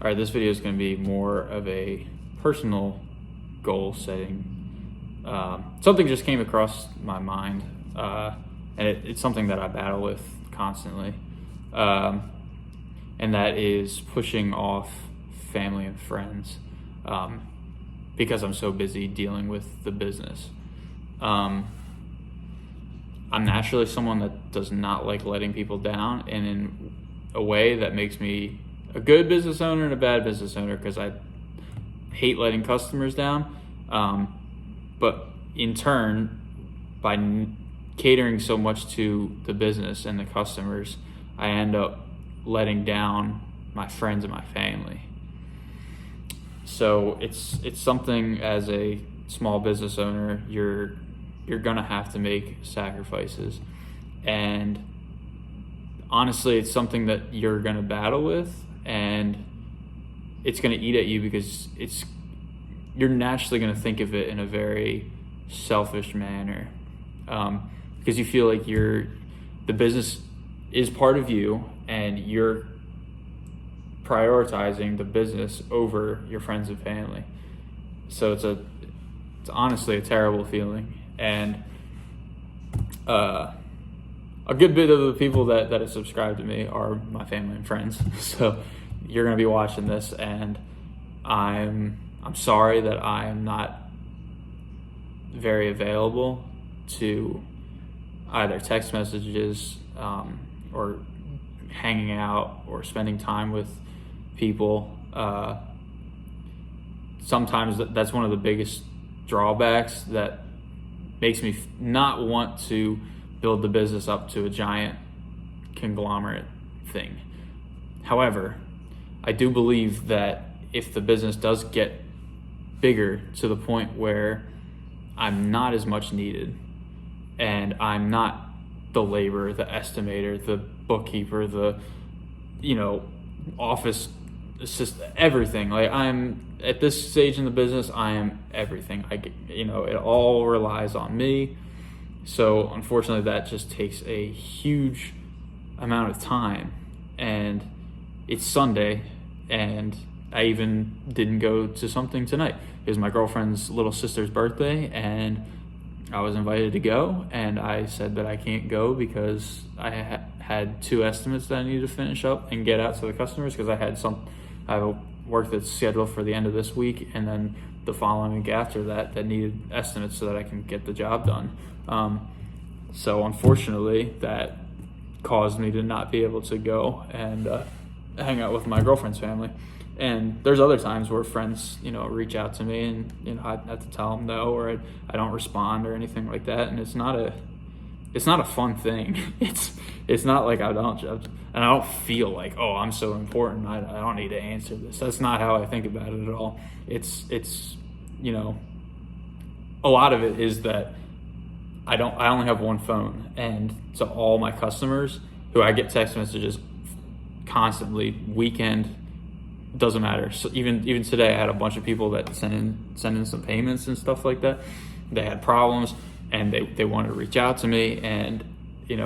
All right, this video is going to be more of a personal goal setting. Something just came across my mind, and it's something that I battle with constantly, and that is pushing off family and friends because I'm so busy dealing with the business. I'm naturally someone that does not like letting people down, and in a way that makes me a good business owner and a bad business owner, because I hate letting customers down. But in turn, by catering so much to the business and the customers, I end up letting down my friends and my family. So it's something, as a small business owner, you're gonna have to make sacrifices, and honestly, it's something that you're gonna battle with, and it's gonna eat at you, because you're naturally gonna think of it in a very selfish manner, because you feel like the business is part of you, and you're prioritizing the business over your friends and family. So it's honestly a terrible feeling, and a good bit of the people that have subscribed to me are my family and friends. So you're gonna be watching this, and I'm sorry that I am not very available to either text messages or hanging out or spending time with people. Sometimes that's one of the biggest drawbacks that makes me not want to build the business up to a giant conglomerate thing. However, I do believe that if the business does get bigger to the point where I'm not as much needed, and I'm not the laborer, the estimator, the bookkeeper, the office assistant, everything. Like, I'm at this stage in the business, I am everything. It all relies on me. So unfortunately, that just takes a huge amount of time, and it's Sunday, and I even didn't go to something tonight. It was my girlfriend's little sister's birthday, and I was invited to go, and I said that I can't go because I had 2 estimates that I needed to finish up and get out to the customers, because I have a work that's scheduled for the end of this week, and then the following week after that needed estimates so that I can get the job done. So unfortunately, that caused me to not be able to go and hang out with my girlfriend's family. And there's other times where friends, reach out to me, and I have to tell them no, or I don't respond or anything like that. And it's not a fun thing. It's not like I don't feel like, oh, I'm so important, I don't need to answer this. That's not how I think about it at all. It's a lot of it is that I only have one phone, and to all my customers who I get text messages constantly, weekend, doesn't matter. So even today, I had a bunch of people that send in some payments and stuff like that. They had problems, and they wanted to reach out to me, and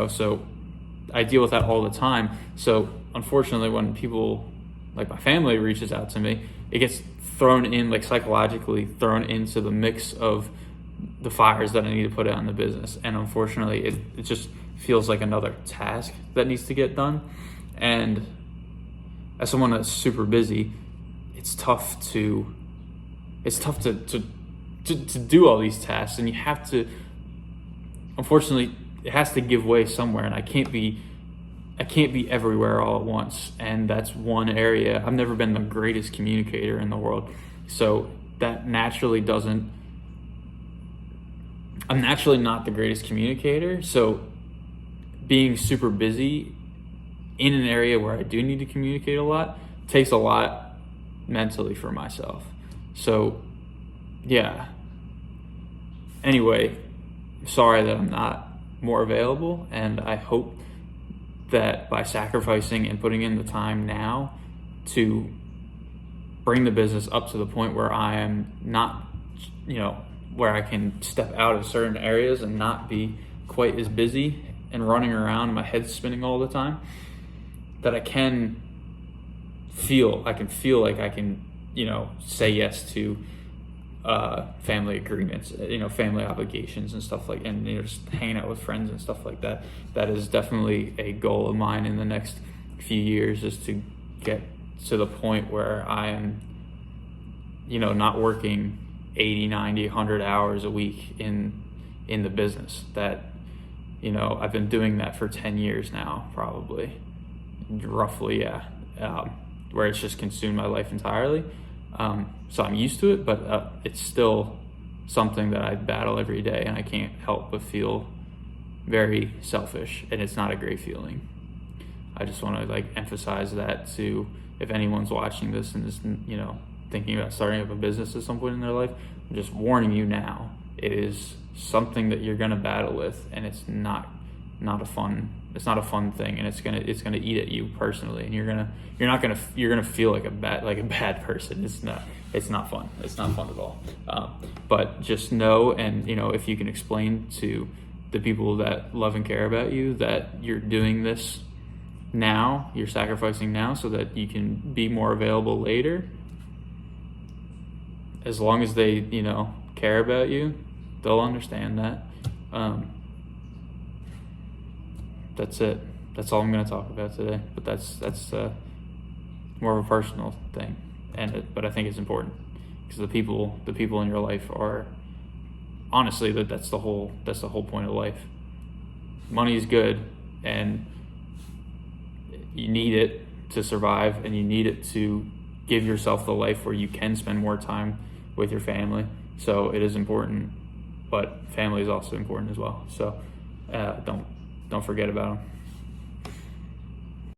so I deal with that all the time. So unfortunately, when people like my family reaches out to me, it gets thrown in, like, psychologically thrown into the mix of the fires that I need to put out in the business. And unfortunately, it just feels like another task that needs to get done. And as someone that's super busy, it's tough to do all these tasks, and you have to, unfortunately, it has to give way somewhere, and I can't be everywhere all at once. And that's one area. I've never been the greatest communicator in the world, so that naturally doesn't. I'm naturally not the greatest communicator, so being super busy in an area where I do need to communicate a lot takes a lot mentally for myself. So yeah. Anyway, sorry that I'm not more available, and I hope that by sacrificing and putting in the time now to bring the business up to the point where I am not, where I can step out of certain areas and not be quite as busy and running around, my head's spinning all the time, that I can feel like I can, say yes to family agreements, family obligations and stuff like, and just hanging out with friends and stuff like that. That is definitely a goal of mine in the next few years, is to get to the point where I am, not working 80, 90, 100 hours a week in the business. That, I've been doing that for 10 years now, probably, roughly, yeah. Where it's just consumed my life entirely. So I'm used to it, but it's still something that I battle every day, and I can't help but feel very selfish, and it's not a great feeling. I just want to emphasize that to, if anyone's watching this and is, thinking about starting up a business at some point in their life, I'm just warning you now. It is something that you're going to battle with, and it's not a fun thing, and it's gonna eat at you personally, and you're gonna feel like a bad person. It's not fun. It's not fun at all. But just know, and if you can explain to the people that love and care about you that you're doing this now, you're sacrificing now so that you can be more available later. As long as they care about you, they'll understand that. That's it. That's all I'm going to talk about today. But that's more of a personal thing, but I think it's important, because the people in your life are, honestly, that's the whole point of life. Money is good, and you need it to survive, and you need it to give yourself the life where you can spend more time with your family. So it is important, but family is also important as well. So don't forget about them.